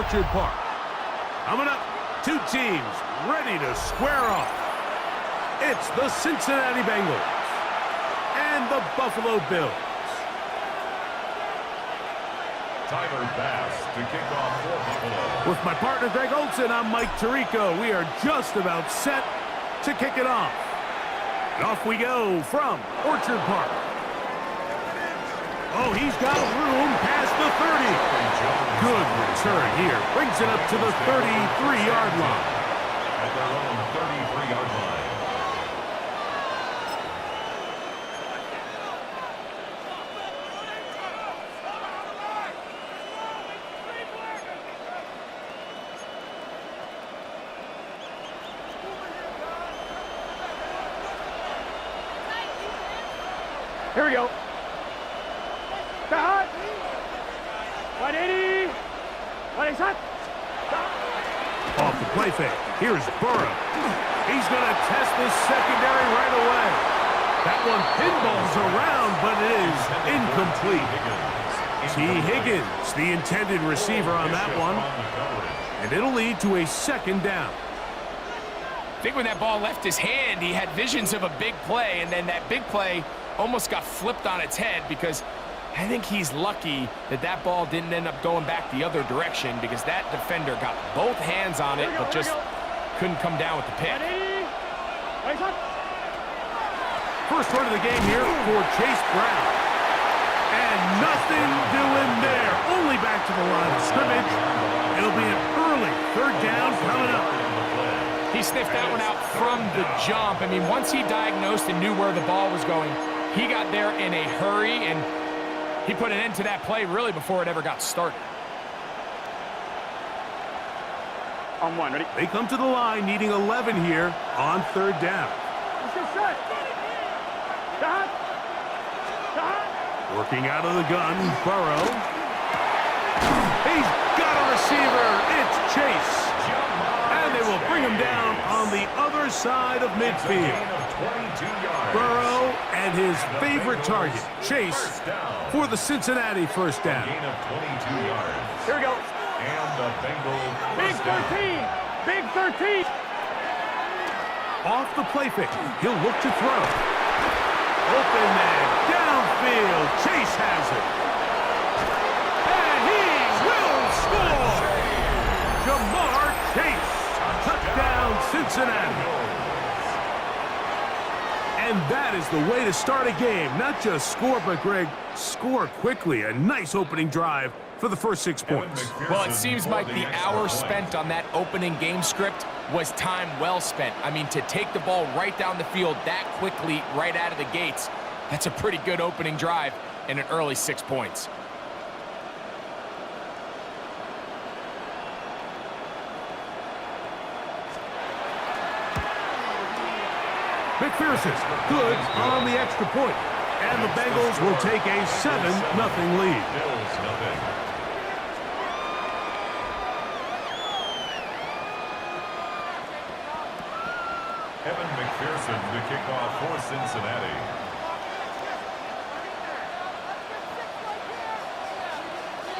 Orchard Park. Coming up, two teams ready to square off. It's the Cincinnati Bengals and the Buffalo Bills. Tyler Bass to kick off for Buffalo. With my partner Greg Olson, I'm Mike Tirico. We are just about set to kick it off. And off we go from Orchard Park. Oh, he's got room past the 30. Good return here. Brings it up to the 33-yard line. At their own 33-yard line. Here we go. Cut. 180. 180. Off the play fake. Here's Burrow. He's going to test this secondary right away. That one pinballs around, but it is incomplete. T. Higgins, the intended receiver on that one. And it'll lead to a second down. I think when that ball left his hand, he had visions of a big play, and then that big play almost got flipped on its head because I think he's lucky that that ball didn't end up going back the other direction because that defender got both hands on it but just couldn't come down with the pick. First run of the game here for Chase Brown. And nothing doing there. Only back to the line of scrimmage. It'll be an early third down coming up. He sniffed that one out from the jump. I mean, once he diagnosed and knew where the ball was going, he got there in a hurry, and he put an end to that play really before it ever got started. On one, ready? They come to the line needing 11 here on third down. Let's get set. Cut. Cut. Working out of the gun, Burrow. He's got a receiver. It's Chase. And they will bring him down on the other side of midfield. Burrow and his favorite target, Chase, for the Cincinnati first down. Here we go. And the Bengals Big 13. Big 13. Off the play fake. He'll look to throw. Open man. Downfield. Chase has it. And he will score. Jamar Chase. Touchdown, Cincinnati. And that is the way to start a game. Not just score, but, Greg, score quickly. A nice opening drive for the first 6 points. Well, it seems like the hour spent on that opening game script was time well spent. I mean, to take the ball right down the field that quickly right out of the gates, that's a pretty good opening drive and an early 6 points. McPherson, good on the extra point. And the Bengals will take a 7-0 lead. Evan McPherson to kick off for Cincinnati.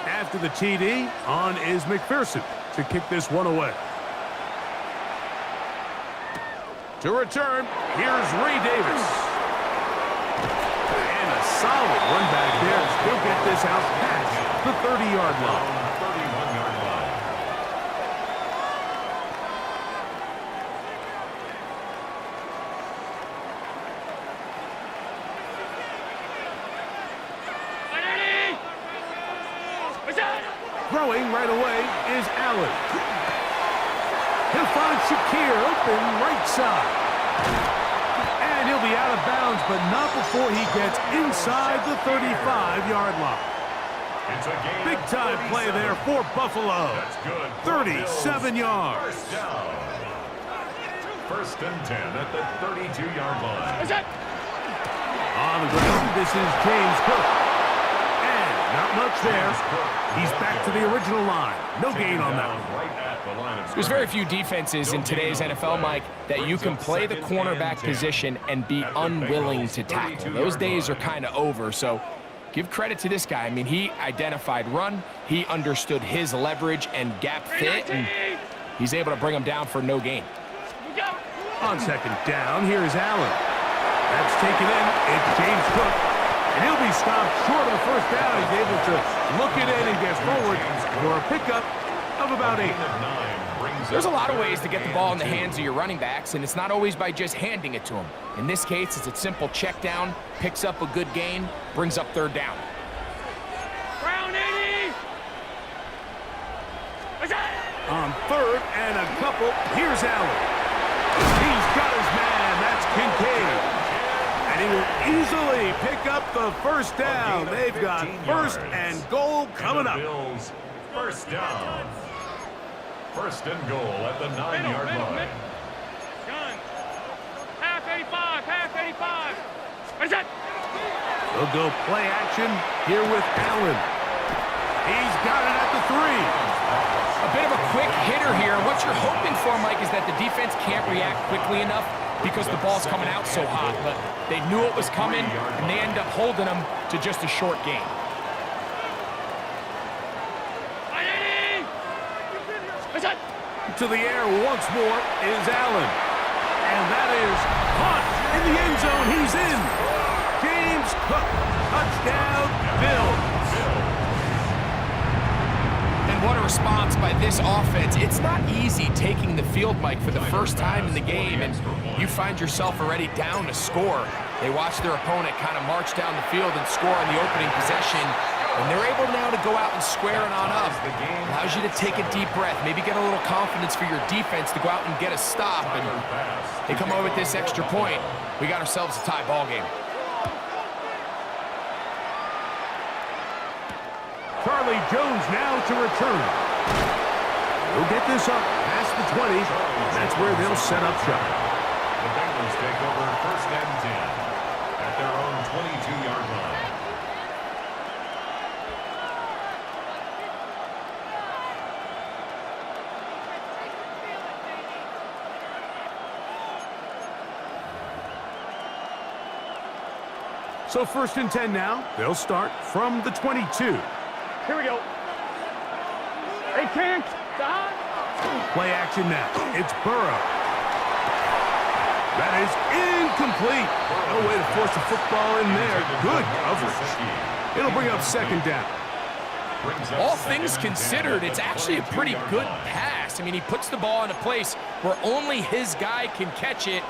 After the TD, on is McPherson to kick this one away. To return, here's Ray Davis. And a solid run back there. He'll get this out past the 30-yard line. 31-yard line. Throwing right away is Allen. He'll find Shakir open right side. And he'll be out of bounds, but not before he gets inside the 35-yard line. Big-time play there for Buffalo. 37 yards. First and 10 at the 32-yard line. On the ground, this is James Cook. And not much there. He's back to the original line. No gain on that one. There's very few defenses in today's NFL, Mike, that you can play the cornerback position and be unwilling to tackle. Those days are kind of over, so give credit to this guy. I mean, he identified run, he understood his leverage and gap fit, and he's able to bring him down for no gain. On second down, here's Allen. That's taken in. It's James Cook. And he'll be stopped short of the first down. He's able to look it in and get forward for a pickup of about 8. There's a lot of ways to get the ball in the hands of your running backs, and it's not always by just handing it to them. In this case, it's a simple check down, picks up a good gain, brings up third down. Brown 80. On third and a couple, here's Allen. He's got his man. That's Kincaid. And he will easily pick up the first down. They've got first and goal coming up. Bills first down. First and goal at the 9-yard line. Gun. Half 85. Half 85. What is that? They'll go play action here with Allen. He's got it at the 3. A bit of a quick hitter here. What you're hoping for, Mike, is that the defense can't react quickly enough because the ball's coming out so hot. But they knew it was coming, and they end up holding them to just a short gain. To the air once more is Allen. And that is caught in the end zone. He's in. James Cook. Touchdown, Bills. And what a response by this offense. It's not easy taking the field, Mike, for the first time in the game, and you find yourself already down a score. They watch their opponent kind of march down the field and score on the opening possession, and they're able now to go out and square it on up. Allows you to take a deep breath, maybe get a little confidence for your defense to go out and get a stop, and they come over with this extra point. We got ourselves a tie ball game. Charlie Jones now to return. He'll get this up past the 20. That's where they'll set up shop. The Bengals take over first and 10 at their own 22-yard line. So first and 10 now. They'll start from the 22. Here we go. They can't. Play action now. It's Burrow. That is incomplete. No way to force the football in there. Good coverage. It'll bring up second down. All things considered, it's actually a pretty good pass. I mean, he puts the ball in a place where only his guy can catch it.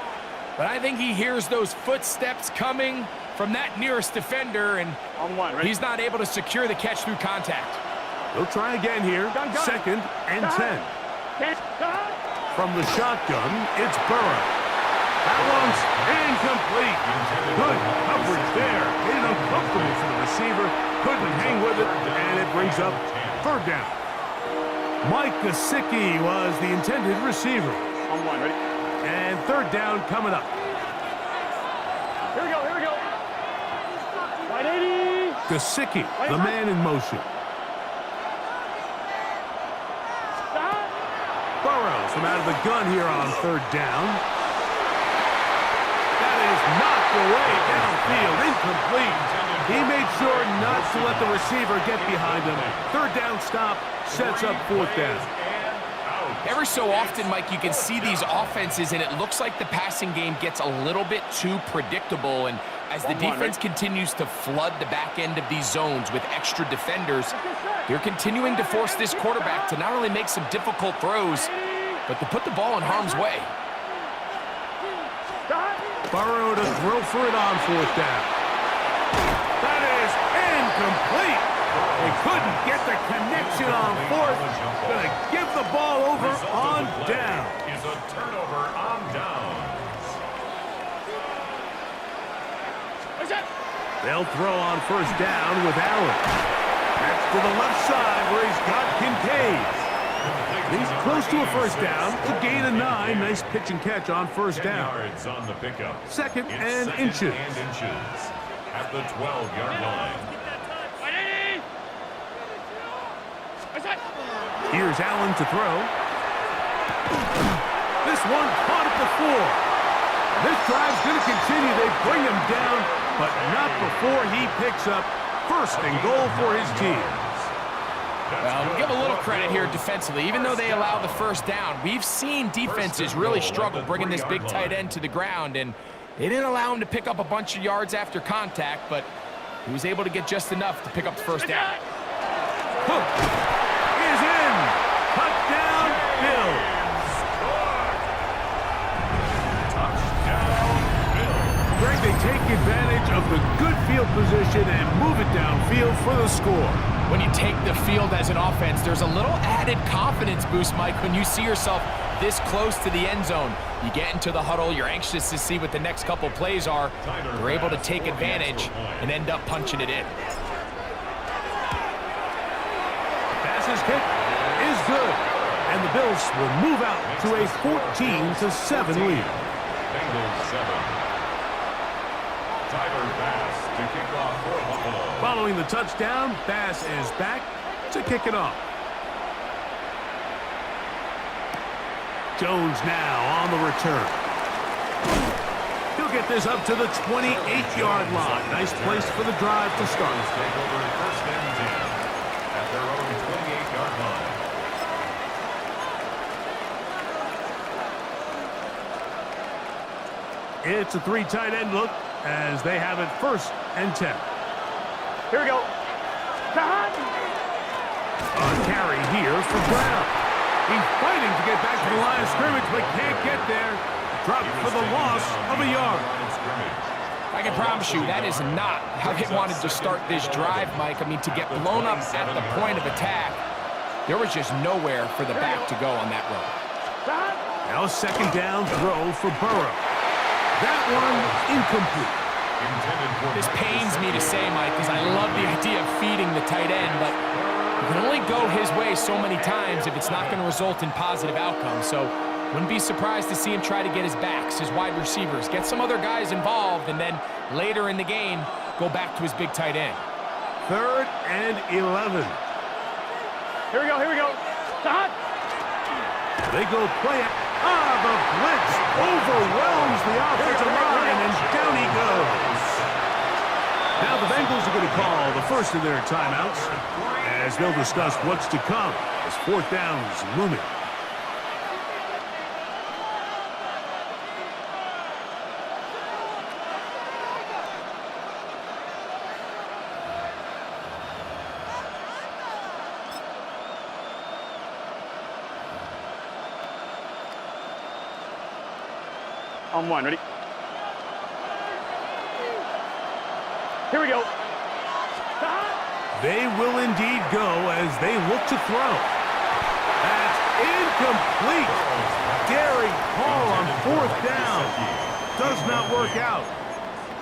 But I think he hears those footsteps coming from that nearest defender, and he's not able to secure the catch through contact. They'll try again here. Second and 10. From the shotgun, it's Burrow. That one's incomplete. Good coverage there. Made it uncomfortable for the receiver. Couldn't hang with it, and it brings up third down. Mike Gesicki was the intended receiver. Ready? And third down coming up. Here we go. Here we go. Right 80. Gesicki, the man in motion. Burrows from out of the gun here on third down. That is knocked away downfield, incomplete. He made sure not to let the receiver get behind him. Third down stop sets up fourth down. Every so often, Mike, you can see these offenses, and it looks like the passing game gets a little bit too predictable. And as the defense continues to flood the back end of these zones with extra defenders, they're continuing to force this quarterback to not only make some difficult throws, but to put the ball in harm's way. Burrow to throw for it on fourth down. That is incomplete. They couldn't get the connection on fourth. Gonna give the ball over on down. Is a turnover on downs. They'll throw on first down with Allen. That's to the left side where he's got Kincaid. He's close to a first down. A gain of 9. Nice pitch and catch on first 10 down. yards on the pickup. Second It's and second inches. and inches at the 12-yard line. Here's Allen to throw. This one caught at the 4. This drive's going to continue. They bring him down, but not before he picks up first and goal for his team. Well, we'll give a little credit here defensively. Even though they allow the first down, we've seen defenses really struggle bringing this big tight end to the ground, and they didn't allow him to pick up a bunch of yards after contact, but he was able to get just enough to pick up the first down. Hook is in. Touchdown, Bills. Greg, they take advantage of the good field position and move it downfield for the score. When you take the field as an offense, there's a little added confidence boost, Mike, when you see yourself this close to the end zone. You get into the huddle, you're anxious to see what the next couple plays are. You're able to take advantage and end up punching it in. Passes kick is good, and the Bills will move out to a 14-7 lead. Bengals 7. Tyler Bass to kick off for Buffalo. Following the touchdown, Bass is back to kick it off. Jones now on the return. He'll get this up to the 28-yard line. Nice place for the drive to start. Take over first and 10 at their own 28-yard line. It's a three tight end look as they have it first and 10. Here we go. A carry here for Brown. He's fighting to get back to the line of scrimmage, but can't get there. Dropped for the loss of a yard. I can promise you that is not how they wanted to start this drive, Mike. I mean, to get blown up at the point of attack, there was just nowhere for the back to go on that run. Now a second down throw for Burrow. That one incomplete. This pains me to say, Mike, because I love the idea of feeding the tight end, but you can only go his way so many times if it's not going to result in positive outcomes. So wouldn't be surprised to see him try to get his backs, his wide receivers, get some other guys involved, and then later in the game, go back to his big tight end. 3rd and 11. Here we go, here we go. Stop. They go play it. The blitz overwhelms the offensive line, and down he goes. Now the Bengals are going to call the first of their timeouts as they'll discuss what's to come as 4th down is looming. On one, ready? Here we go. They will indeed go as they look to throw. That's incomplete. Daring Paul on 4th down. Does not work out.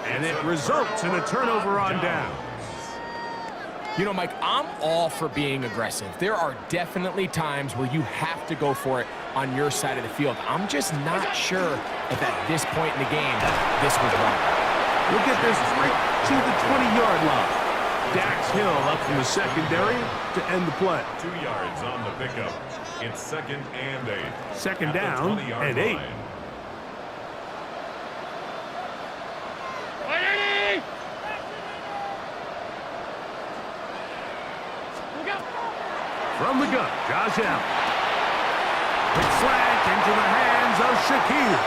And it results in a turnover on down. You know, Mike, I'm all for being aggressive. There are definitely times where you have to go for it on your side of the field. I'm just not sure if at this point in the game this was wrong. We'll get this right to the 20-yard line. Dax Hill up from the secondary to end the play. 2 yards on the pickup. It's 2nd and 8. Second down and 8. From the gun, Josh Allen. Quick slant into the hands of Shaquille.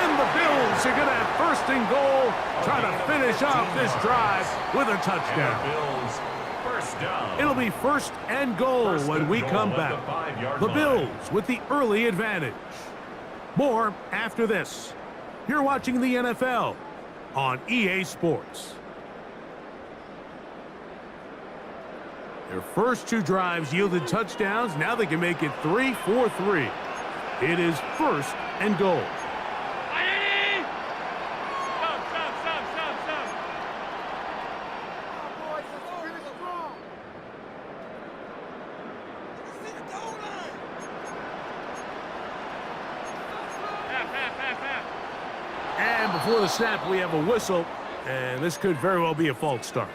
And the Bills are going to have 1st and goal, try to finish off this drive with a touchdown. Bills, first down. It'll be 1st and goal when we come back. The Bills with the early advantage. More after this. You're watching the NFL on EA Sports. Their first 2 drives yielded touchdowns. Now they can make it 3-4-3. It is 1st and goal. And before the snap, we have a whistle, and this could very well be a false start.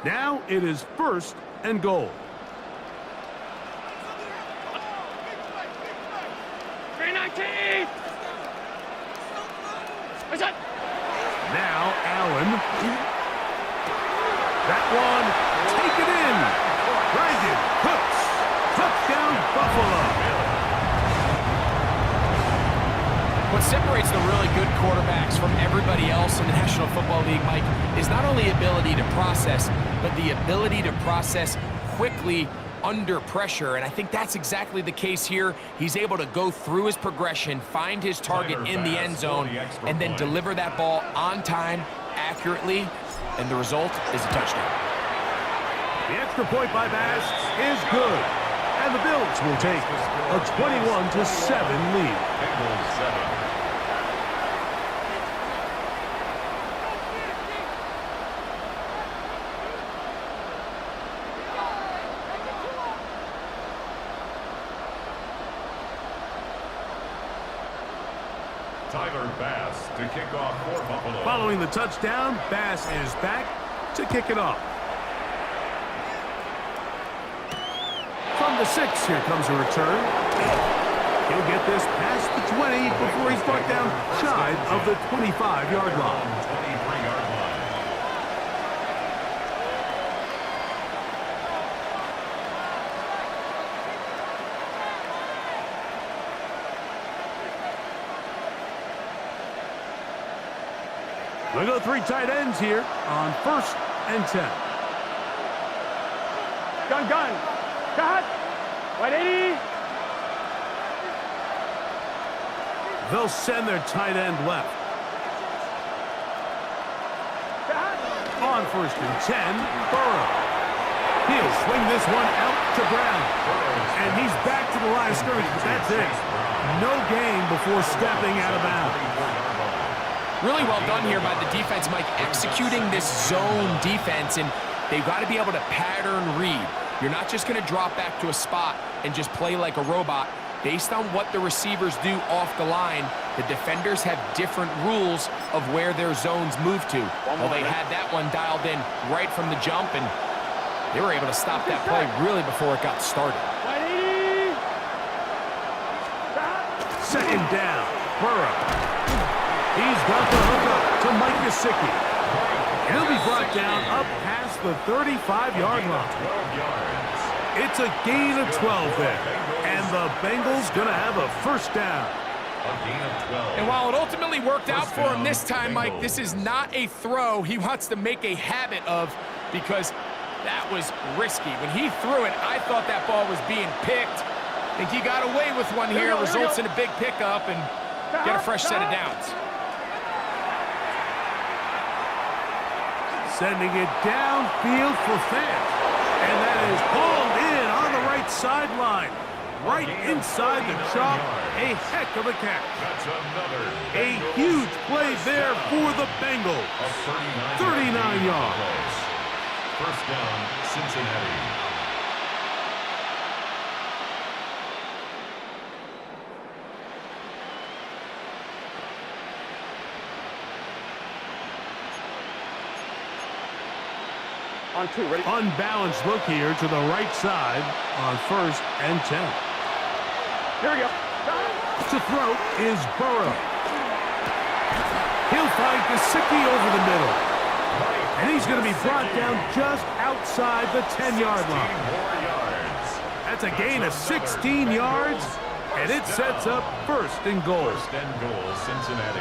Now it is 1st and goal. 319. What's that? Now Allen. That one, take it in. Brandon Cooks. Touchdown, Buffalo. What separates the really good quarterbacks from everybody else in the National Football League, Mike, is not only ability to process, but the ability to process quickly under pressure. And I think that's exactly the case here. He's able to go through his progression, find his target in the end zone, and then deliver that ball on time, accurately, and the result is a touchdown. The extra point by Bass is good. And the Bills will take a 21-7 lead. Bengals 7. Tyler Bass to kick off for Buffalo. Following the touchdown, Bass is back to kick it off. From the 6, here comes a return. He'll get this past the 20 before he's brought down shy of the 25-yard line. 23-yard line. We go 3 tight ends here on 1st and 10. Gun. Cut. 180. They'll send their tight end left. On 1st and 10, Burrow. He'll swing this one out to Brown. And he's back to the line of scrimmage, but that's it. No gain before stepping out of bounds. Really well done here by the defense, Mike, executing this zone defense, and they've got to be able to pattern read. You're not just going to drop back to a spot and just play like a robot. Based on what the receivers do off the line, the defenders have different rules of where their zones move to. Well, they had that one dialed in right from the jump, and they were able to stop that play really before it got started. 180. 2nd down, Burrow. He's got the hookup to Mike Gesicki. He'll be brought down up past the 35-yard line. 12 yards. It's a gain of 12 there. And the Bengals going to have a 1st down. A gain of 12. And while it ultimately worked out for him this time, Mike, this is not a throw he wants to make a habit of, because that was risky. When he threw it, I thought that ball was being picked. I think he got away with one here, results in a big pickup, and get a fresh set of downs. Sending it downfield for Fant. And that is hauled in on the right sideline. Right inside the chalk. A heck of a catch. That's another. A huge play there for the Bengals. 39 yards. 1st down, Cincinnati. On 2, ready? Unbalanced look here to the right side on 1st and 10. Here we go. To throw is Burrow. He'll find Gesicki over the middle. And he's going to be brought down just outside the 10-yard line. 16 more yards. That's a gain of 16 yards, and it sets up 1st and goal. 1st and goal, Cincinnati.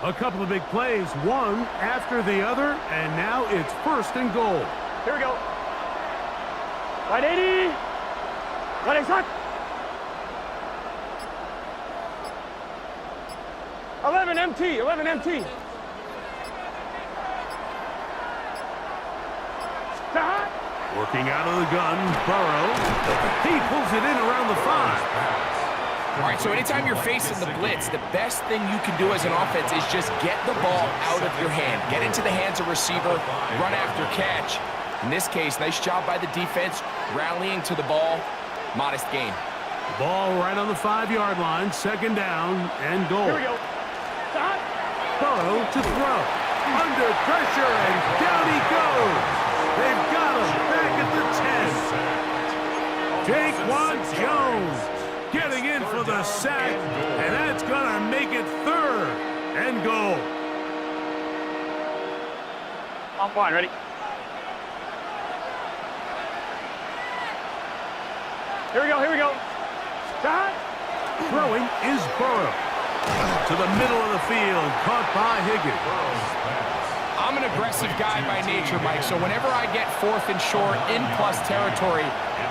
A couple of big plays, one after the other, and now it's 1st and goal. Here we go. 180. 180. 11 MT. 11 MT. Working out of the gun, Burrow. He pulls it in around the 5. All right, so anytime you're facing the blitz, the best thing you can do as an offense is just get the ball out of your hand. Get into the hands of receiver, run after catch. In this case, nice job by the defense, rallying to the ball. Modest gain. Ball right on the 5-yard line, second down and goal. Here we go. Stop. Burrow to throw. Under pressure, and down he goes. They've got him back at the 10. Jaquan Jones getting in for the sack, and that's going to make it third and goal. On one, ready? Here we go, here we go. Stop. Throwing is Burrow. To the middle of the field, caught by Higgins. I'm an aggressive guy by nature, Mike, so whenever I get 4th and short in plus territory,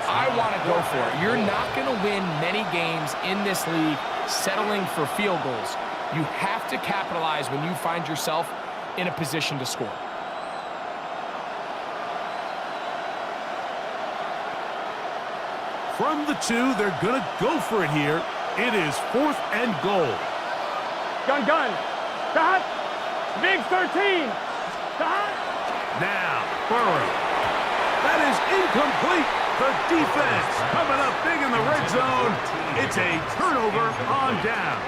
I want to go for it. You're not going to win many games in this league settling for field goals. You have to capitalize when you find yourself in a position to score. From the 2, they're going to go for it here. It is 4th and goal. Gun, gun. Stop. Big 13. Stop. Now, Burrow. That is incomplete. The defense coming up big in the red zone. It's a turnover on down.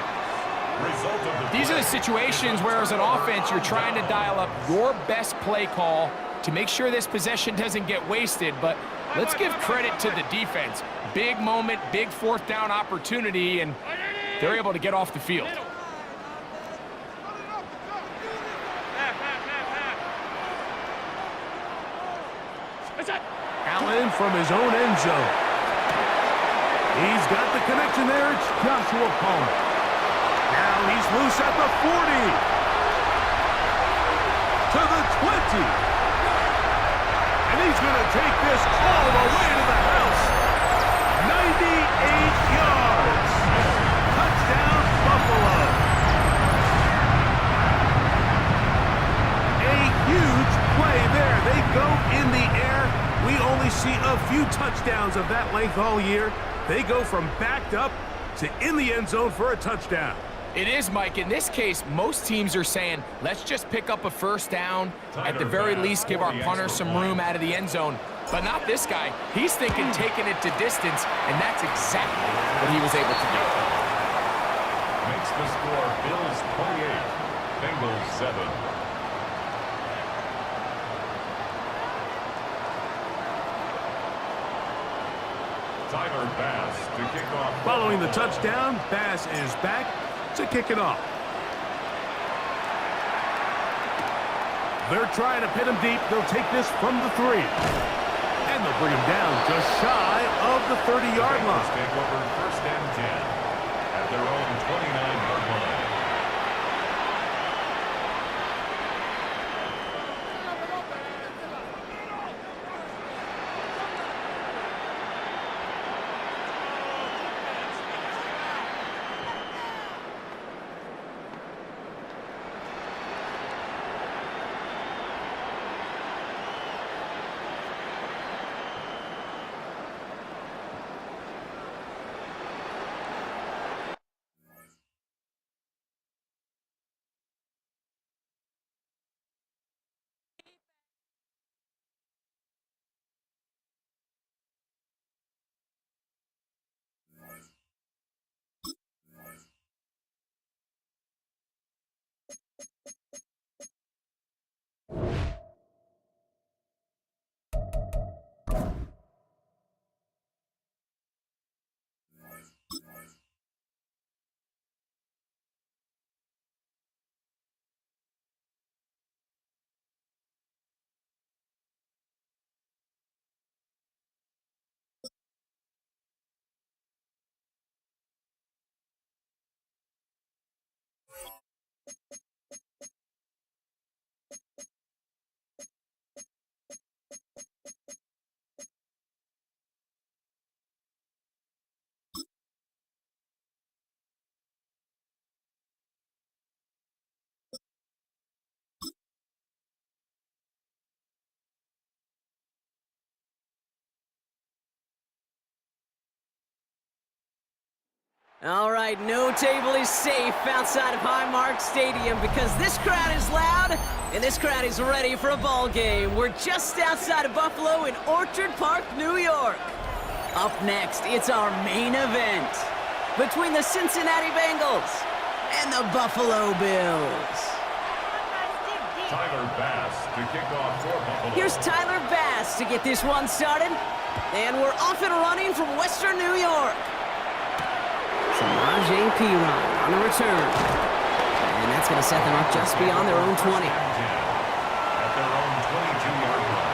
These are the situations where, as an offense, you're trying to dial up your best play call to make sure this possession doesn't get wasted. But let's give credit to the defense. Big moment, big 4th down opportunity, and they're able to get off the field. Allen from his own end zone. He's got the connection there. It's Joshua Palmer. Now he's loose at the 40. To the 20. And he's going to take this all the way to the house. 98 yards. Touchdown, Buffalo. A huge play there. They go in the air. We only see a few touchdowns of that length all year. They go from backed up to in the end zone for a touchdown. It is, Mike. In this case, most teams are saying, let's just pick up a 1st down. At the very least, give our punter some room out of the end zone. But not this guy. He's thinking taking it to distance, and that's exactly what he was able to do. Makes the score Bills 28, Bengals 7. Tyler Bass to kick off. Following the touchdown, Bass is back to kick it off. They're trying to pin him deep. They'll take this from the 3. And they'll bring him down just shy of the 30-yard line. Take over 1st and 10 at their own 29-yard line. All right, no table is safe outside of Highmark Stadium because this crowd is loud and this crowd is ready for a ball game. We're just outside of Buffalo in Orchard Park, New York. Up next, it's our main event between the Cincinnati Bengals and the Buffalo Bills. Tyler Bass to kick off for Buffalo. Here's Tyler Bass to get this one started. And we're off and running from Western New York. Ejayr on the return. And that's going to set them up just beyond their own 20. At their own 22-yard line.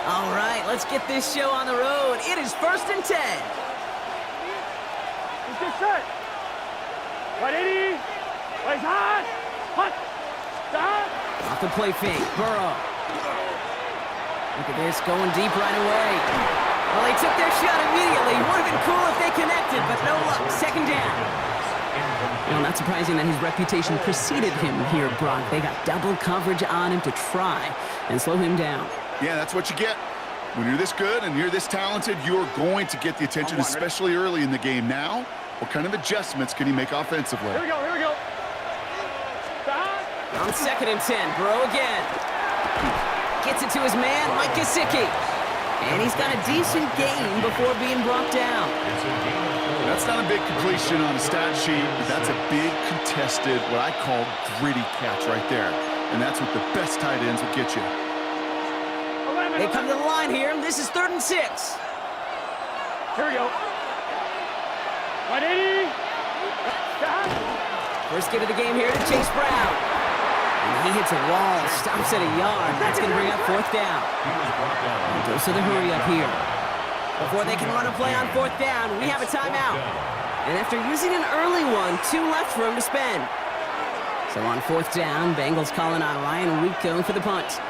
All right, let's get this show on the road. It is 1st and 10. Let's get set. 180. Plays hot. Hot. Stop. Off the play fake. Burrow. Look at this, going deep right away. Well, they took their shot immediately. Would have been cool if they connected, but no luck. 2nd down. Well, not surprising that his reputation preceded him here, Brock. They got double coverage on him to try and slow him down. Yeah, that's what you get. When you're this good and you're this talented, you're going to get the attention, especially early in the game. Now, what kind of adjustments can he make offensively? Here we go. Here we go. Stop. On 2nd and 10, Burrow again. Gets it to his man, Mike Gesicki. And he's got a decent gain before being brought down. That's not a big completion on a stat sheet, but that's a big contested, what I call gritty catch right there. And that's what the best tight ends will get you. They come to the line here. This is 3rd and 6. Here we go. 180. Stop. First get of the game here to Chase Brown. And he hits a wall, stops at a yard. That's going to bring up 4th down. And goes to the hurry up here. Before they can run a play on 4th down, we have a timeout. And after using an early one, 2 left for him to spend. So on 4th down, Bengals calling on Ryan Rico for the punt.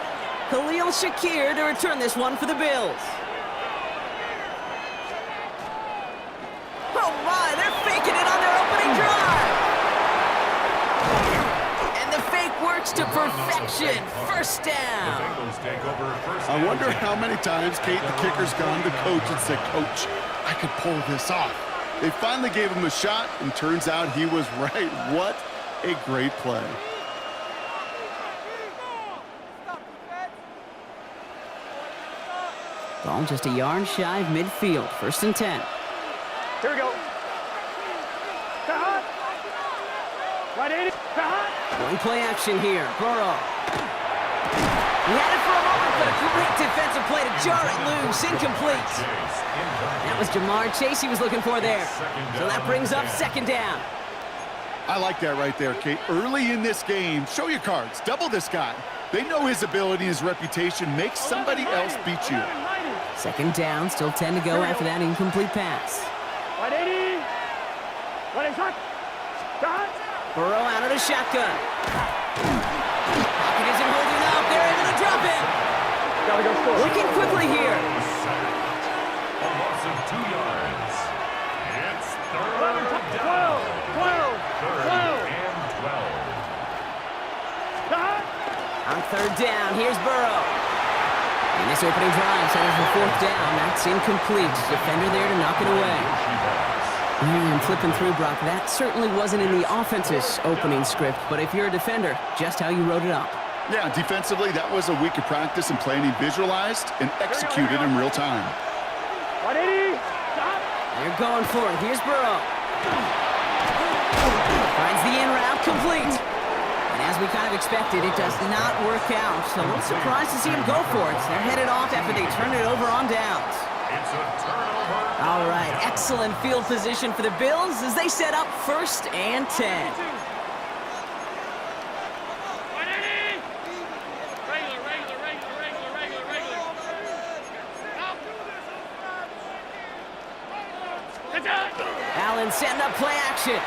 Khalil Shakir to return this one for the Bills. Oh my, they're faking it on their opening drive. Works to perfection. 1st down. I wonder how many times Kate, the kicker's gone to coach and said, Coach, I could pull this off. They finally gave him a shot, and turns out he was right. What a great play. Ball just a yard shy of midfield. 1st and 10. Here we go. Stop. 180. Stop. One play action here. Burrow. He had it for a moment, but a great defensive play to jar it loose. Incomplete. That was Jamar Chase he was looking for there. So that brings up 2nd down. I like that right there, Kate. Early in this game, show your cards. Double this guy. They know his ability, his reputation. Make somebody else beat you. 2nd down. Still 10 to go after that incomplete pass. 180. 180. Stop. Burrow out of the shotgun. Pocket isn't holding up. They're able to drop him. Gotta go score. Looking quickly here. A loss of 2 yards. It's 3rd 12. down. 12. 3rd and 12. Stop. On 3rd down, here's Burrow. And this opening drive centers for 4th down. That's incomplete. Defender there to knock it away. And flipping through, Brock, that certainly wasn't in the offense's opening script, but if you're a defender, just how you wrote it up. Yeah, defensively, that was a week of practice and planning visualized and executed in real time. 180. Stop. They're going for it. Here's Burrow. Finds the in route complete. And as we kind of expected, it does not work out. So a little surprised to see him go for it. They're headed off after they turn it over on downs. It's a turnover. All right, excellent field position for the Bills as they set up 1st and 10. 180. Stop. Allen setting up play action.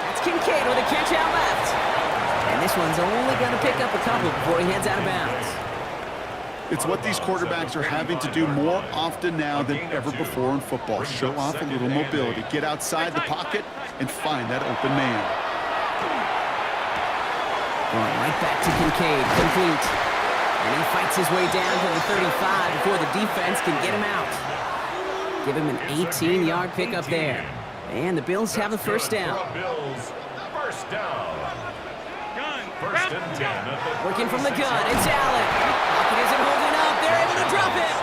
That's Kincaid with a catch out left. And this one's only going to pick up a couple before he heads out of bounds. It's what these quarterbacks are having to do more often now than ever before in football. Show off a little mobility, get outside the pocket, and find that open man. Going right back to Kincaid, complete. And he fights his way down to the 35 before the defense can get him out. Give him an 18-yard pickup there. And the Bills have the first down. Bills, first down. Gun. First and 10 at the Working from the gun, it's Allen. Pocket isn't holding up. They're able to drop it.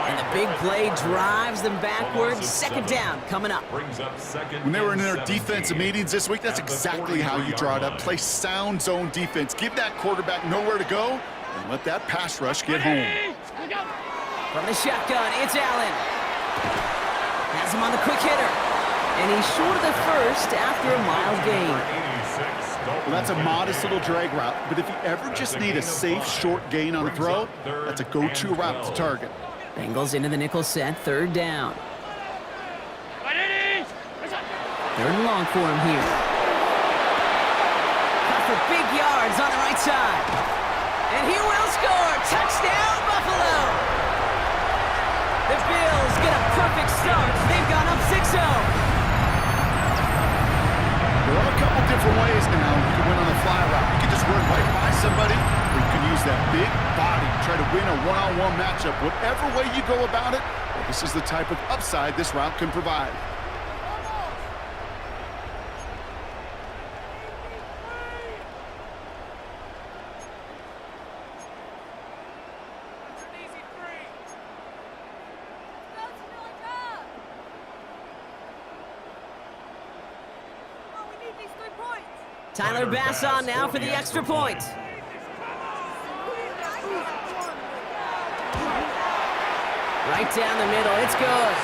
And the big play drives them backwards. Second down coming up. Brings up second. When they were in their and 17 defensive meetings this week, that's at the exactly how you draw it up. 42-yard Play sound zone defense. Give that quarterback nowhere to go, and let that pass rush get home. From the shotgun, it's Allen. Has him on the quick hitter. And he's short of the first after a mild gain. Well, that's a modest little drag route, but if you ever just need a safe, short gain on a throw, that's a go-to route to target. Bengals into the nickel set, third down. Third and long for him here. Cut for big yards on the right side. And he will score. Touchdown, Buffalo. The Bills get a perfect start. They've gone up 6-0. There are a couple different ways now you can win on the fly route. You can just run right by somebody, or you can use that big body, try to win a one-on-one matchup. Whatever way you go about it, well, this is the type of upside this route can provide. Tyler Bass on now for the extra point. Right down the middle, it's good.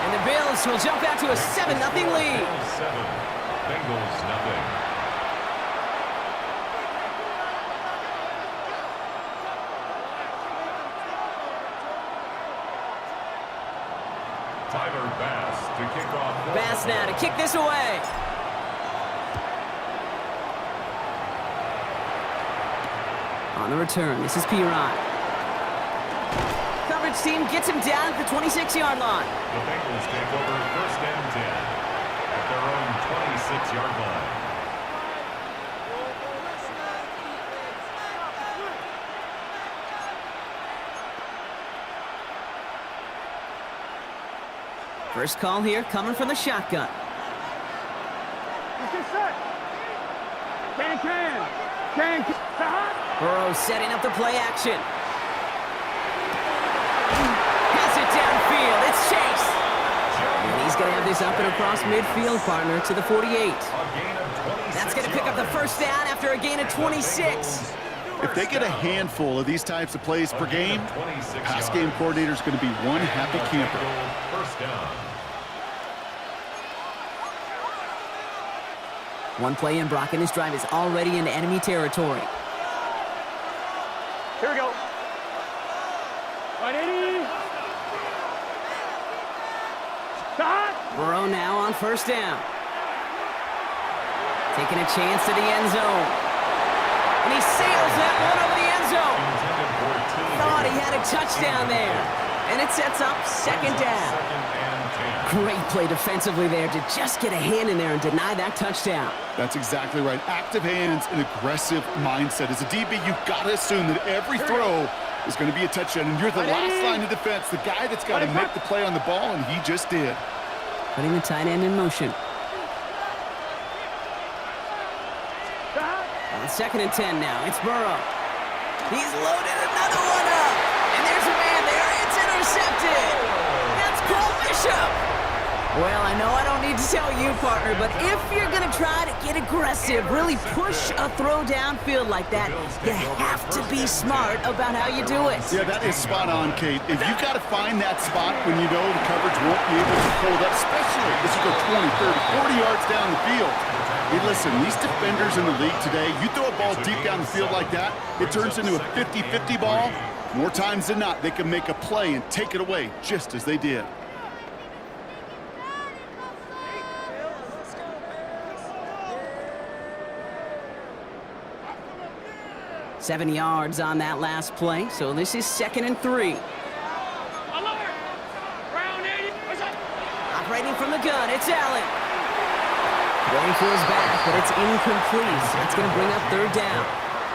And the Bills will jump out to a 7-0 lead. 7, Bengals nothing. Tyler Bass to kick off. Bass now to kick this away. On the return, this is Piron. Coverage team gets him down at the 26-yard line. The Bengals take over first and 10 at their own 26-yard line. First call here coming from the shotgun. Can. Burrow setting up the play action. Has it downfield. It's Chase. And he's going to have this up and across midfield, partner, to the 48. That's going to pick up the first down after a gain of 26. If they get a handful of these types of plays per game, pass game coordinator is going to be one happy camper. First down. One play in, Brock, and this drive is already in enemy territory. Here we go. 180. Stop. Burrow now on first down. Taking a chance to the end zone. And he sails that one over the end zone. Thought he had a touchdown there. And it sets up second down. Great play defensively there to just get a hand in there and deny that touchdown. That's exactly right. Active hands and aggressive mindset. As a DB, you've got to assume that every throw is going to be a touchdown. And you're the last line of defense, the guy that's got to make the play on the ball, and he just did. Putting the tight end in motion. On second and 10 now, it's Burrow. He's loaded another one up. And there's a man there. It's intercepted. That's Cole Bishop. Well, I know I don't need to tell you, partner, but if you're going to try to get aggressive, really push a throw downfield like that, you have to be smart about how you do it. Yeah, that is spot on, Kate. If you've got to find that spot when you know the coverage won't be able to hold up, especially as you go 20, 30, 40 yards down the field. Hey, listen, these defenders in the league today, you throw a ball deep down the field like that, it turns into a 50-50 ball. More times than not, they can make a play and take it away, just as they did. Seven yards on that last play, so this is second and 3. Operating from the gun, it's Allen. Going for his back, but it's incomplete. That's going to bring up third down.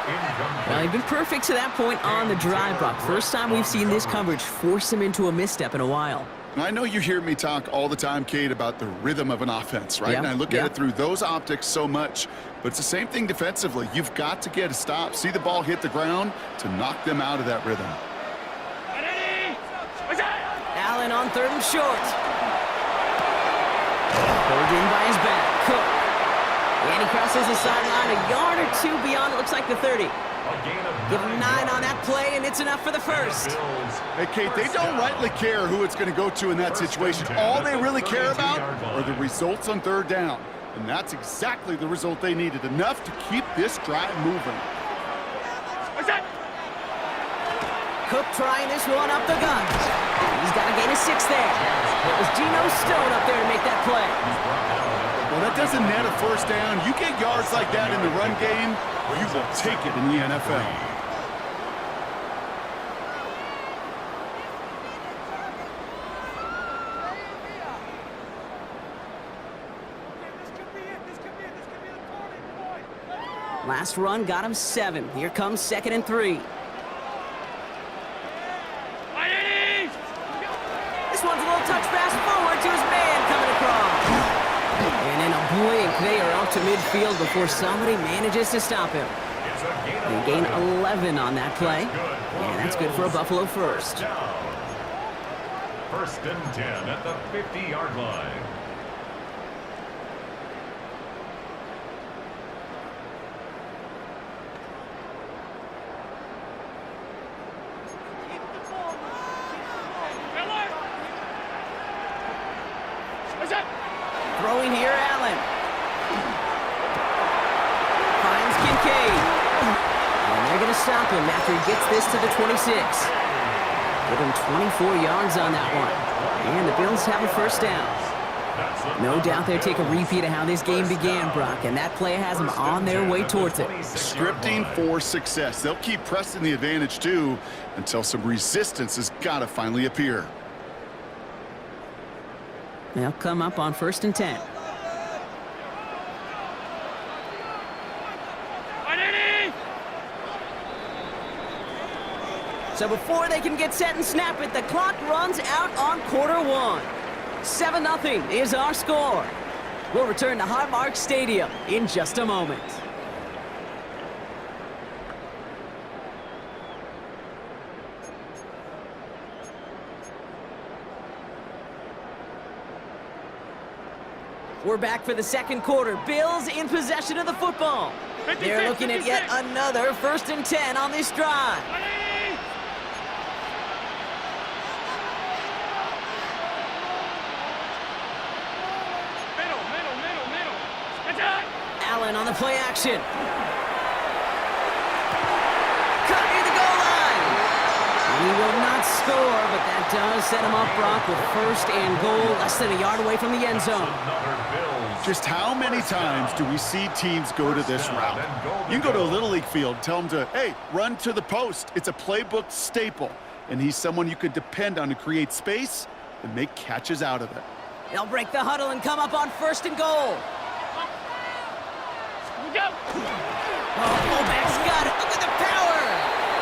Well, they've been perfect to that point on the drive, Brock. First time we've seen this coverage force him into a misstep in a while. I know you hear me talk all the time, Kate, about the rhythm of an offense, right? Yeah, And I look at it through those optics so much, but it's the same thing defensively. You've got to get a stop, see the ball hit the ground to knock them out of that rhythm. Allen on 3rd and short. Pulled in by his back. Cook. And he crosses the sideline a yard or two beyond, it looks like the 30. Give him 9 on that play, and it's enough for the first. Hey, Kate, they don't rightly care who it's going to go to in that situation. All they really care about are the results on 3rd down. And that's exactly the result they needed, enough to keep this drive moving. Cook trying this one up the gut. He's got to gain a 6 there. It was Geno Stone up there to make that play. Well, that doesn't net a first down. You get yards like that in the run game, you will take it in the NFL. Last run got him 7. Here comes 2nd and 3. This one's a little touch pass forward to his man coming across. And in a blink, they are out to midfield before somebody manages to stop him. They gain 11 on that play. And that's good for a Buffalo first. 1st and 10 at the 50-yard line. Throwing here, Allen. Finds Kincaid. And they're going to stop him after he gets this to the 26. Give him 24 yards on that one. And the Bills have a first down. No doubt they'll take a repeat of how this game began, Brock, and that play has them on their way towards it. Scripting for success. They'll keep pressing the advantage, too, until some resistance has got to finally appear. They'll come up on 1st and 10. So before they can get set and snap it, the clock runs out on quarter 1. 7-0 is our score. We'll return to Highmark Stadium in just a moment. We're back for the 2nd quarter. Bills in possession of the football. They're looking at yet another 1st and 10 on this drive. Allen on the play action. Cut near the goal line. He will not score, but that does set him up, Brock, with 1st and goal, less than a yard away from the end zone. Just how many times do we see teams go to this route? You can go to a Little League field, tell them to, hey, run to the post. It's a playbook staple, and he's someone you could depend on to create space and make catches out of it. They'll break the huddle and come up on 1st and goal. Oh, fullback's got it. Look at the power.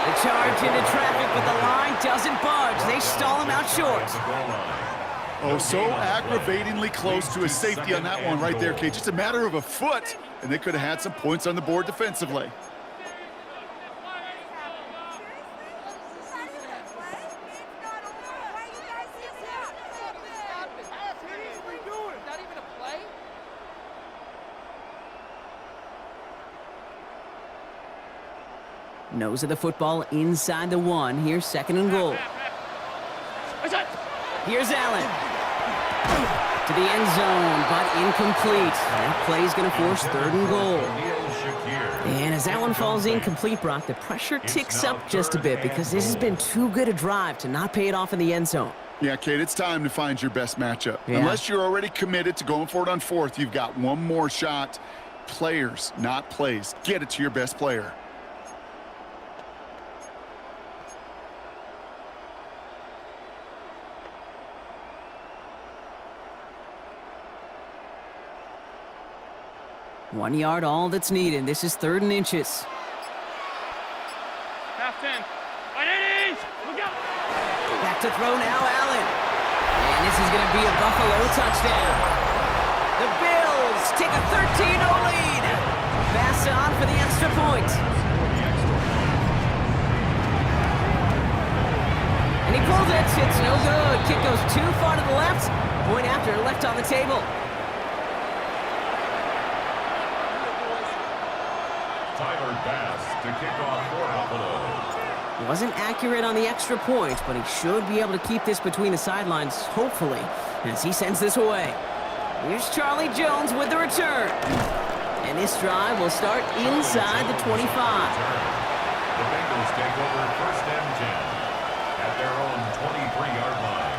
The charge into traffic, but the line doesn't budge. They stall him out short. Oh, so aggravatingly close to a safety on that one right there, Kate. Just a matter of a foot, and they could have had some points on the board defensively. Nose of the football inside the 1. Here's 2nd and goal. Here's Allen. To the end zone, but incomplete. That play's going to force 3rd and goal. And as that one falls incomplete, Brock, the pressure ticks up just a bit because this has been too good a drive to not pay it off in the end zone. Yeah, Kate, it's time to find your best matchup. Yeah. Unless you're already committed to going for it on 4th, you've got one more shot. Players, not plays. Get it to your best player. One yard, all that's needed. This is 3rd and inches. Half 10. 180. Look out. Back to throw now, Allen. And this is going to be a Buffalo touchdown. The Bills take a 13-0 lead. Pass on for the extra point. And he pulls it. It's no good. Kick goes too far to the left. Point after left on the table. Tyler Bass to kick off for Buffalo. He wasn't accurate on the extra point, but he should be able to keep this between the sidelines, hopefully, as he sends this away. Here's Charlie Jones with the return. And this drive will start inside the 25. The Bengals take over first and 10 at their own 23-yard line.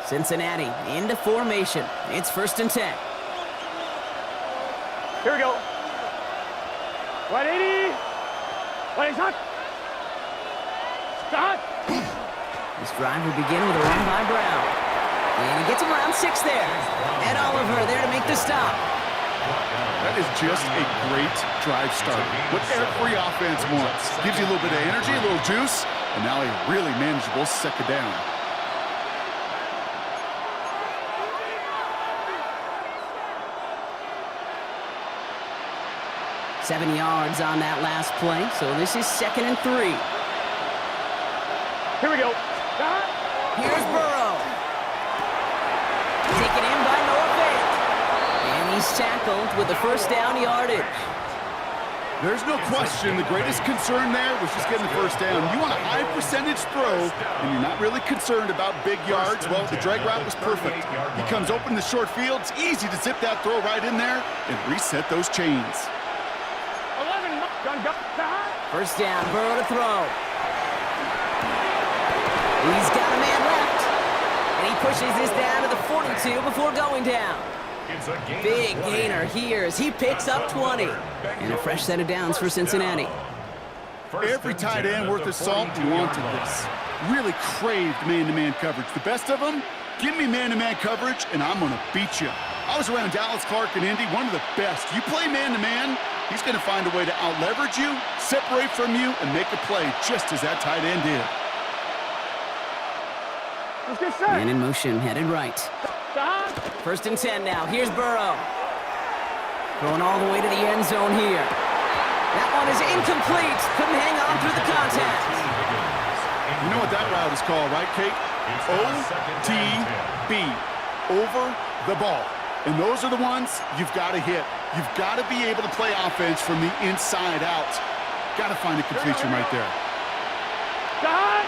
Cincinnati into formation. It's first and 10. Here we go. 180. 180. Stop. This drive will begin with a run by Brown. And he gets him around 6 there. And Oliver there to make the stop. That is just a great drive start. What every offense wants. Gives you a little bit of energy, a little juice, and now a really manageable second down. 7 yards on that last play, so this is 2nd and 3. Here we go. Stop. Here's Burrow. Taken in by Noah Fant. And he's tackled with the first down yardage. There's no question the greatest concern there was just getting the first down. You want a high percentage throw, and you're not really concerned about big yards. Well, the drag route was perfect. He comes open the short field. It's easy to zip that throw right in there and reset those chains. 11. Gun, go. Stop. First down, Burrow to throw. He's got a man left. And he pushes this down to the 42 before going down. Big gainer here as he picks up 20. And a fresh set of downs for Cincinnati. Every tight end worth his salt wanted this. Really craved man-to-man coverage. The best of them, give me man-to-man coverage, and I'm going to beat you. I was around Dallas Clark and Indy, one of the best. You play man-to-man, he's going to find a way to out-leverage you, separate from you, and make a play just as that tight end did. Let's get set. Man in motion, headed right. Stop. First and 10 now. Here's Burrow. Going all the way to the end zone here. That one is incomplete. Couldn't hang on through the contact. You know what that route is called, right, Kate? OTB. Over the ball. And those are the ones you've got to hit. You've got to be able to play offense from the inside out. Got to find a completion right there. Stop.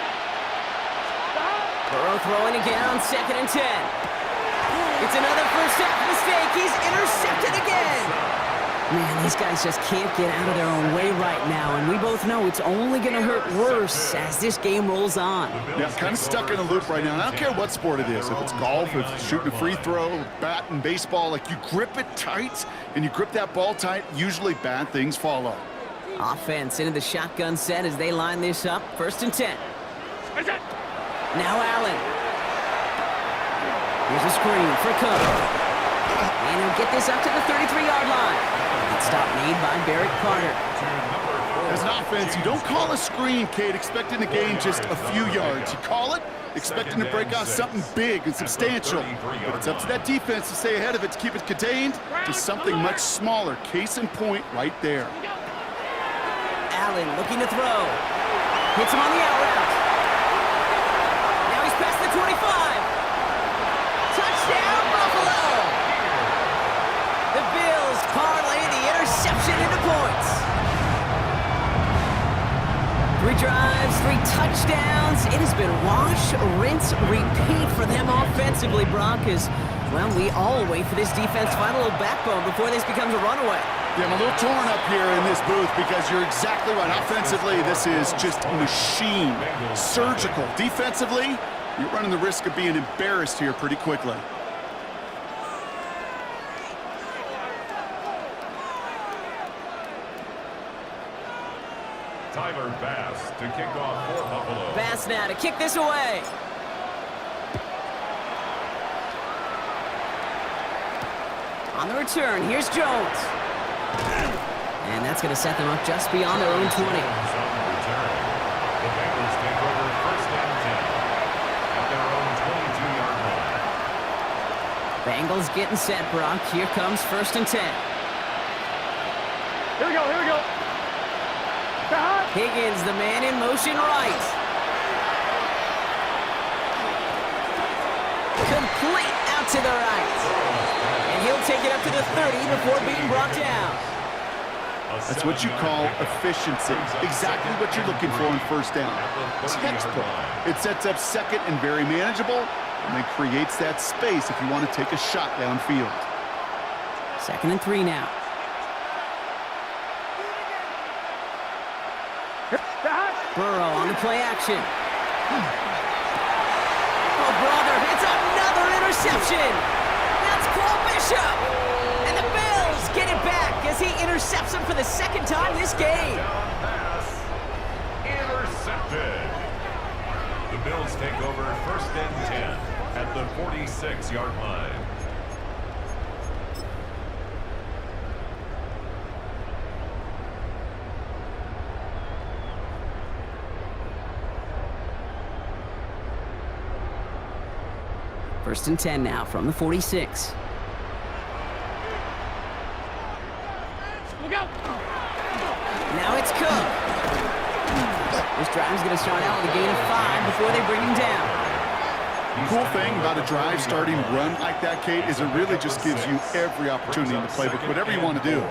Burrow throwing again on 2nd and 10. It's another first half mistake. He's intercepted again. Man, these guys just can't get out of their own way right now, and we both know it's only going to hurt worse as this game rolls on. Yeah, kind of stuck in a loop right now. And I don't care what sport it is. If it's golf, if it's shooting a free throw, bat and baseball, like you grip it tight and you grip that ball tight, usually bad things follow. Offense into the shotgun set as they line this up. First and 10. Now Allen. Here's a screen for Cook. And he'll get this up to the 33-yard line. Good stop made by Barrett Carter. As an offense, you don't call a screen, Kate, expecting to gain just a few yards. You call it expecting to break out something big and substantial. But it's up to that defense to stay ahead of it, to keep it contained to something much smaller. Case in point right there. Allen looking to throw. Hits him on the out route. Now he's past the 25. Touchdown, Buffalo! The Bills parlay the interception into points. 3 drives, 3 touchdowns. It has been wash, rinse, repeat for them offensively, Brock, as, well, we all wait for this defense to find a little backbone before this becomes a runaway. Yeah, I'm a little torn up here in this booth because you're exactly right. Offensively, this is just machine, surgical. Defensively, you're running the risk of being embarrassed here pretty quickly. To kick off for Buffalo. Bass now to kick this away. On the return, here's Jones. And that's going to set them up just beyond their own 20. On the return, the Bengals take over first and 10 at their own 22-yard line. Bengals getting set, Brock. Here comes first and 10. Here we go, here we go. Higgins, the man in motion right. Complete out to the right. And he'll take it up to the 30 before being brought down. That's what you call efficiency. Exactly what you're looking for on first down. Textbook. It sets up second and very manageable, and then creates that space if you want to take a shot downfield. 2nd and 3 now. Burrow on the play action. Oh, brother, it's another interception. That's Paul Bishop. And the Bills get it back as he intercepts him for the 2nd time this game. Pass intercepted. The Bills take over first and 10 at the 46-yard line. First and 10 now from the 46. Look out! Now it's Cook. This drive's going to start out with a gain of 5 before they bring him down. Cool thing about a drive starting run like that, Kate, is it really just gives you every opportunity in the playbook, whatever you want to do.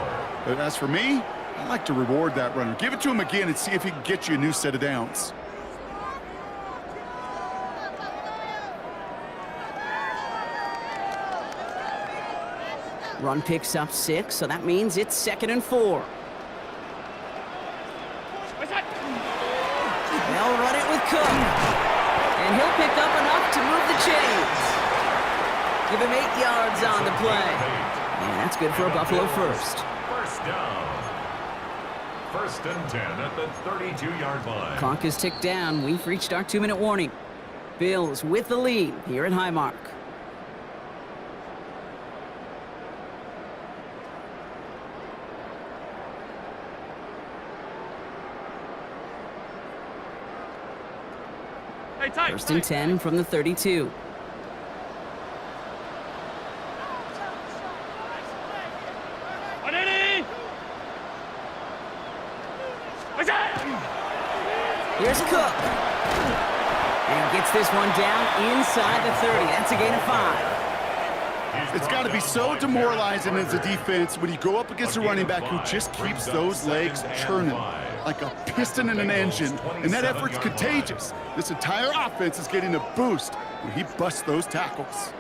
But as for me, I like to reward that runner. Give it to him again and see if he can get you a new set of downs. Run picks up 6, so that means it's 2nd and 4. They'll run it with Cook. And he'll pick up enough to move the chains. Give him 8 yards on the play. And that's good for a Buffalo first. First down. First and 10 at the 32-yard line. Clock is ticked down. We've reached our 2-minute warning. Bills with the lead here at Highmark. First and 10 from the 32. 180! Here's Cook. And gets this one down inside the 30. That's a gain of 5. It's got to be so demoralizing as a defense when you go up against a running back who just keeps those legs churning like a piston in an engine, and that effort's contagious. This entire offense is getting a boost when he busts those tackles.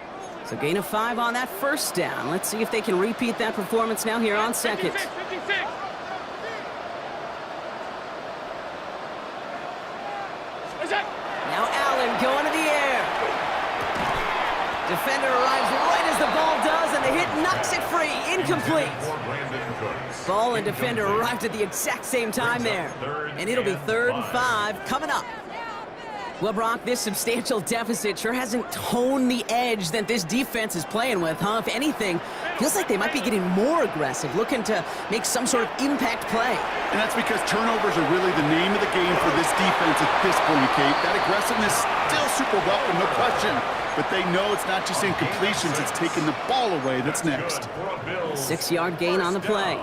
So gain of 5 on that first down. Let's see if they can repeat that performance now here on second. 56. Now Allen going to the air. Defender arrives right as the ball does, and the hit knocks it free. Incomplete. Ball and defender arrived at the exact same time there. And it'll be 3rd and 5 coming up. Well, Brock, this substantial deficit sure hasn't toned the edge that this defense is playing with, huh? If anything, feels like they might be getting more aggressive, looking to make some sort of impact play. And that's because turnovers are really the name of the game for this defense at this point, Kate. That aggressiveness still super welcome, no question. But they know it's not just incompletions, it's taking the ball away that's next. 6-yard gain on the play.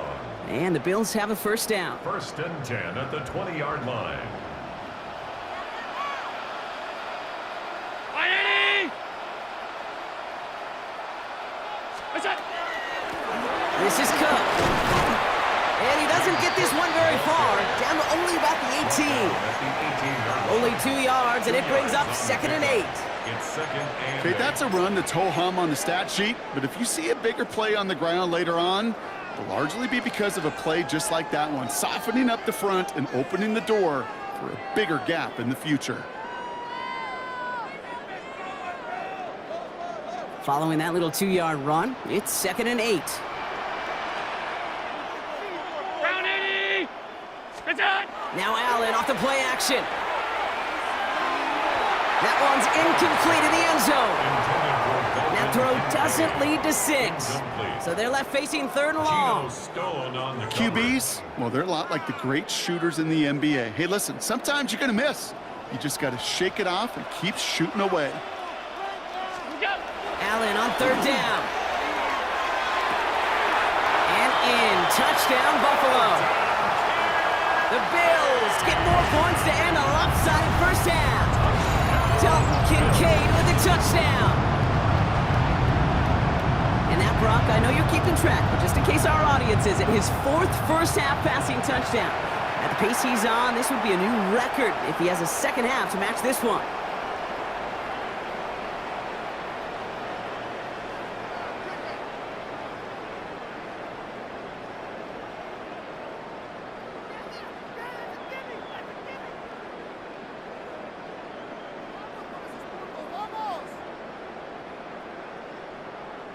And the Bills have a first down. First and 10 at the 20-yard line. 180! This is Cook. And he doesn't get this one very far, down to only about the 18. Only 2 yards, and it brings up 2nd and 8. Okay, that's a run that's ho-hum on the stat sheet, but if you see a bigger play on the ground later on, it'll largely be because of a play just like that one, softening up the front and opening the door for a bigger gap in the future. Following that little 2-yard run, it's 2nd and 8. Down 80! It's out! Now Allen off the play action. That one's incomplete in the end zone. That throw doesn't lead to 6. So they're left facing 3rd and long. QBs, well, they're a lot like the great shooters in the NBA. Hey, listen, sometimes you're going to miss. You just got to shake it off and keep shooting away. Allen on 3rd down. And in. Touchdown, Buffalo. The Bills get more points to end a lopsided first half. Dalton Kincaid with a touchdown. And that, Brock, I know you're keeping track, but just in case our audience isn't, his 4th first-half passing touchdown. At the pace he's on, this would be a new record if he has a second half to match this one.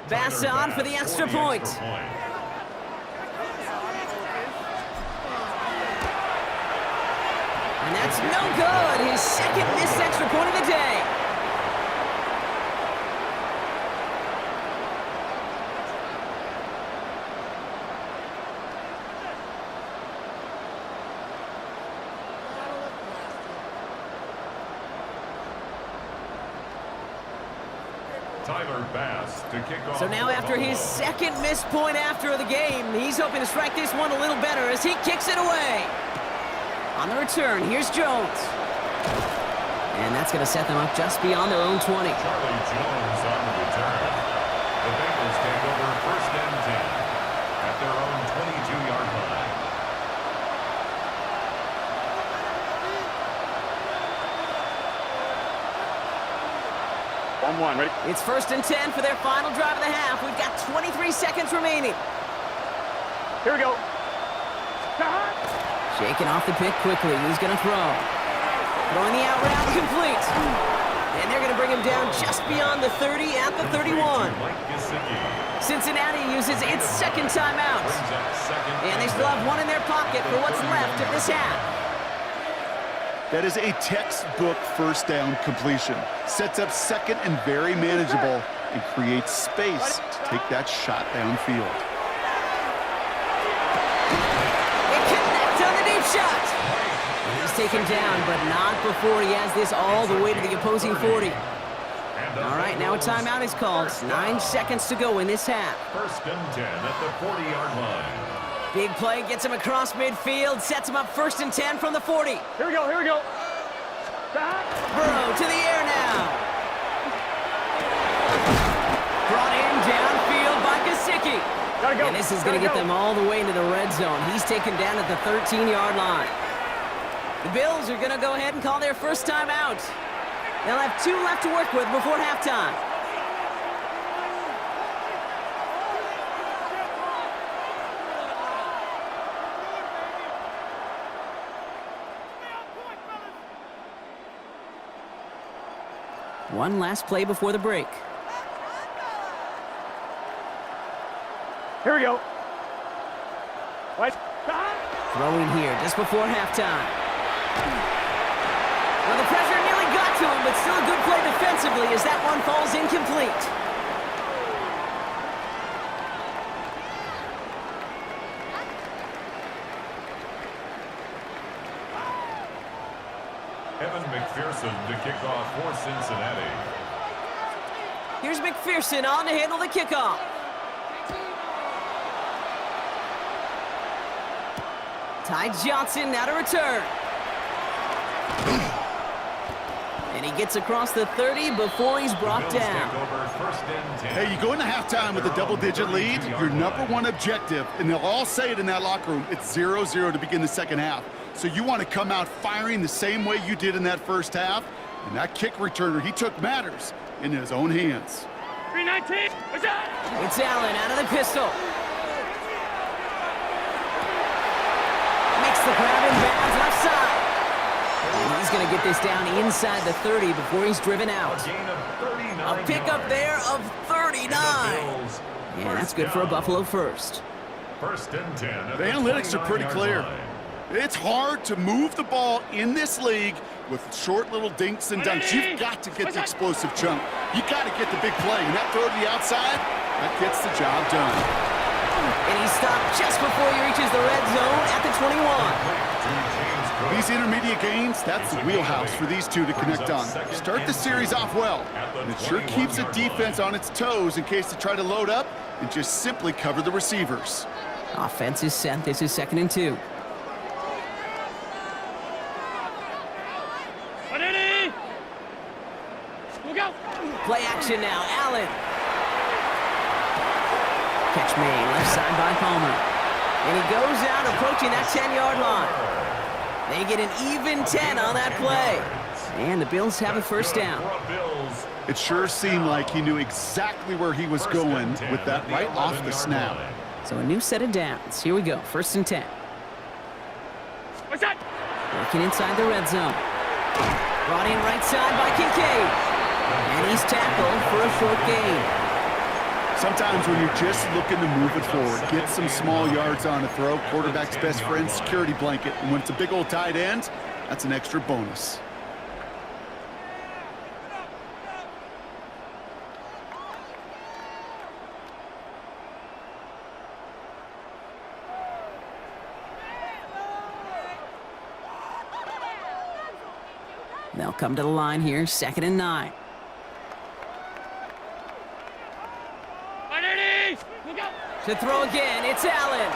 Bass on for the extra point. And that's no good. His 2nd missed extra point of the day. So now after his 2nd missed point after the game, he's hoping to strike this one a little better as he kicks it away. On the return, here's Jones. And that's going to set them up just beyond their own 20. Charlie Jones on the return. The Bengals take over 1st and 10 at their own 22-yard line. One, ready? It's 1st and 10 for their final drive of the half. We've got 23 seconds remaining. Here we go. Shaking off the pick quickly. He's going to throw. Throwing the out route complete. And they're going to bring him down just beyond the 30 at the 31. Cincinnati uses its 2nd timeout. And they still have one in their pocket for what's left of this half. That is a textbook 1st down completion. Sets up 2nd and very manageable and creates space to take that shot downfield. It connects on the deep shot. He's taken down, but not before he has this all the way to the opposing 40. All right, now a timeout is called. 9 seconds to go in this half. 1st and 10 at the 40-yard line. Big play gets him across midfield, sets him up 1st and 10 from the 40. Here we go, here we go. Burrow to the air now. Brought in downfield by Gesicki. Gotta go. And this is going to get them all the way into the red zone. He's taken down at the 13-yard line. The Bills are going to go ahead and call their 1st timeout. They'll have 2 left to work with before halftime. One last play before the break. Here we go. Right. Throwing here just before halftime. Well, the pressure nearly got to him, but still a good play defensively as that one falls incomplete. Evan McPherson to kick off for Cincinnati. Here's McPherson on to handle the kickoff. Ty Johnson now to return. And he gets across the 30 before he's brought down. Hey, you go into halftime with a double-digit lead, your #1 objective, and they'll all say it in that locker room, it's 0-0 to begin the second half. So you want to come out firing the same way you did in that first half, and that kick returner, he took matters in his own hands. 319, what's that? It's Allen out of the pistol. Makes the grab in bounds left side. And he's going to get this down inside the 30 before he's driven out. A pickup there of 39. Yeah, that's good for a Buffalo first. 1st and 10. The analytics are pretty clear. It's hard to move the ball in this league with short little dinks and dunks. You've got to get the explosive chunk. You got to get the big play. And that throw to the outside, that gets the job done. And he stopped just before he reaches the red zone at the 21. These intermediate gains, that's the wheelhouse for these two to connect on. Start the series off well, and it sure keeps the defense on its toes in case they try to load up and just simply cover the receivers. Offense is set. This is 2nd and 2. Play action now. Allen. Catch made. Left side by Palmer. And he goes out approaching that 10-yard line. They get an even 10 on that play. And the Bills have a first down. It sure seemed like he knew exactly where he was going with that right off the snap. So a new set of downs. Here we go. 1st and 10. What's that? Working inside the red zone. Brought in right side by Kincaid. And he's tackled for a short gain. Sometimes when you're just looking to move it forward, get some small yards on a throw, quarterback's best friend, security blanket. And when it's a big old tight end, that's an extra bonus. They'll come to the line here, 2nd and 9. To throw again, it's Allen.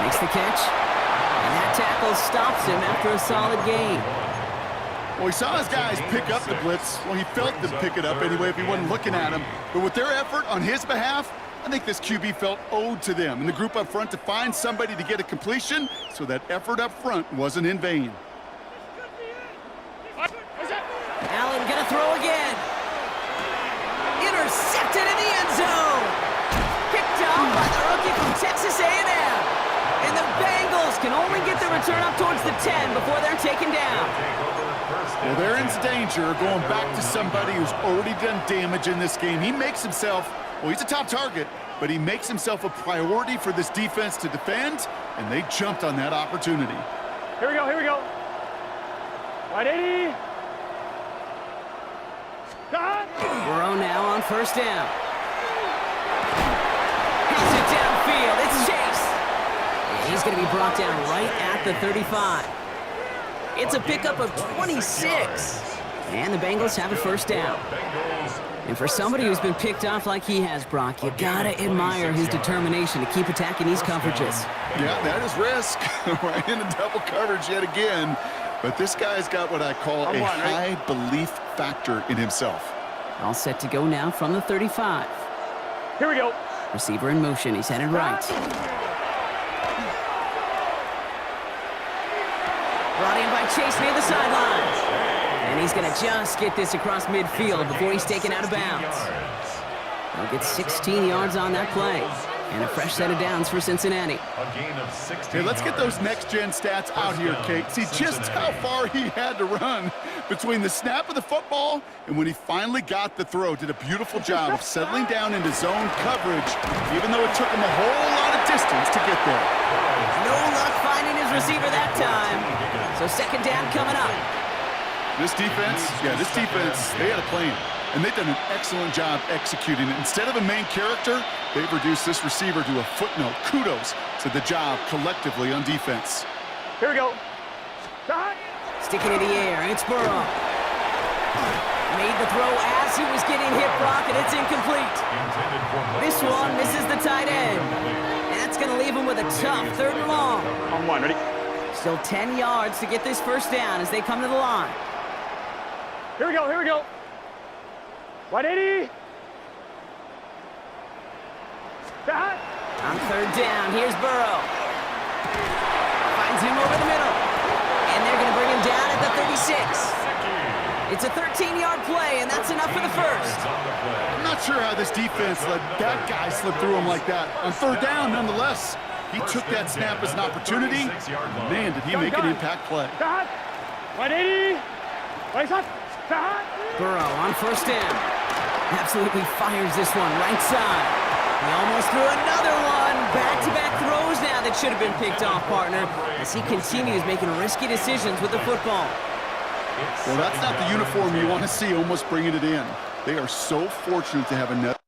Makes the catch. And that tackle stops him after a solid gain. Well, he saw his guys pick up the blitz. Well, he felt them pick it up anyway if he wasn't looking at him. But with their effort on his behalf, I think this QB felt owed to them and the group up front to find somebody to get a completion, so that effort up front wasn't in vain. Allen gonna throw again. Intercepted in the end zone. Picked up by the rookie from Texas A&M. And the Bengals can only get the return up towards the 10 before they're taken down. Well, they're in danger going back to somebody who's already done damage in this game. He makes himself, well, he's a top target, but he makes himself a priority for this defense to defend, and they jumped on that opportunity. Here we go, here we go. 180. Burrow now on 1st down. Has it downfield. It's Chase. And he's going to be brought down right at the 35. It's a pickup of 26. And the Bengals have a first down. And for somebody who's been picked off like he has, Brock, you got to admire his determination to keep attacking these coverages. Yeah, that is risk. Right into double coverage yet again. But this guy's got what I call a high belief factor in himself. All set to go now from the 35. Here we go. Receiver in motion. He's headed right. Brought in by Chase near the sidelines. And he's going to just get this across midfield before he's taken out of bounds. He'll get 16 yards on that play. And a fresh set of downs for Cincinnati. Hey, let's get those next-gen stats out here, Kate. See just how far he had to run between the snap of the football and when he finally got the throw. Did a beautiful job of settling down into zone coverage, even though it took him a whole lot of distance to get there. No luck finding his receiver that time. So 2nd down coming up. This defense, they had a plan. And they've done an excellent job executing it. Instead of a main character, they've reduced this receiver to a footnote. Kudos to the job collectively on defense. Here we go. Sticking in the air, and it's Burrow. Made the throw as he was getting hit, Brock, and it's incomplete. This one misses the tight end. And that's going to leave him with a tough 3rd and long. On 1, ready? Still 10 yards to get this first down as they come to the line. Here we go, here we go. 180. On 3rd down, here's Burrow. Finds him over the middle. And they're going to bring him down at the 36. It's a 13-yard play, and that's enough for the first. I'm not sure how this defense let that guy slip through him like that. On 3rd down, nonetheless, he took that snap as an opportunity. Man, did he make an impact play. 180. Burrow on 1st down. Absolutely fires this one right side. He almost threw another one. Back-to-back throws now Now that should have been picked off, partner, as he continues making risky decisions with the football. Well, that's not the uniform you want to see almost bringing it in. They are so fortunate to have a net.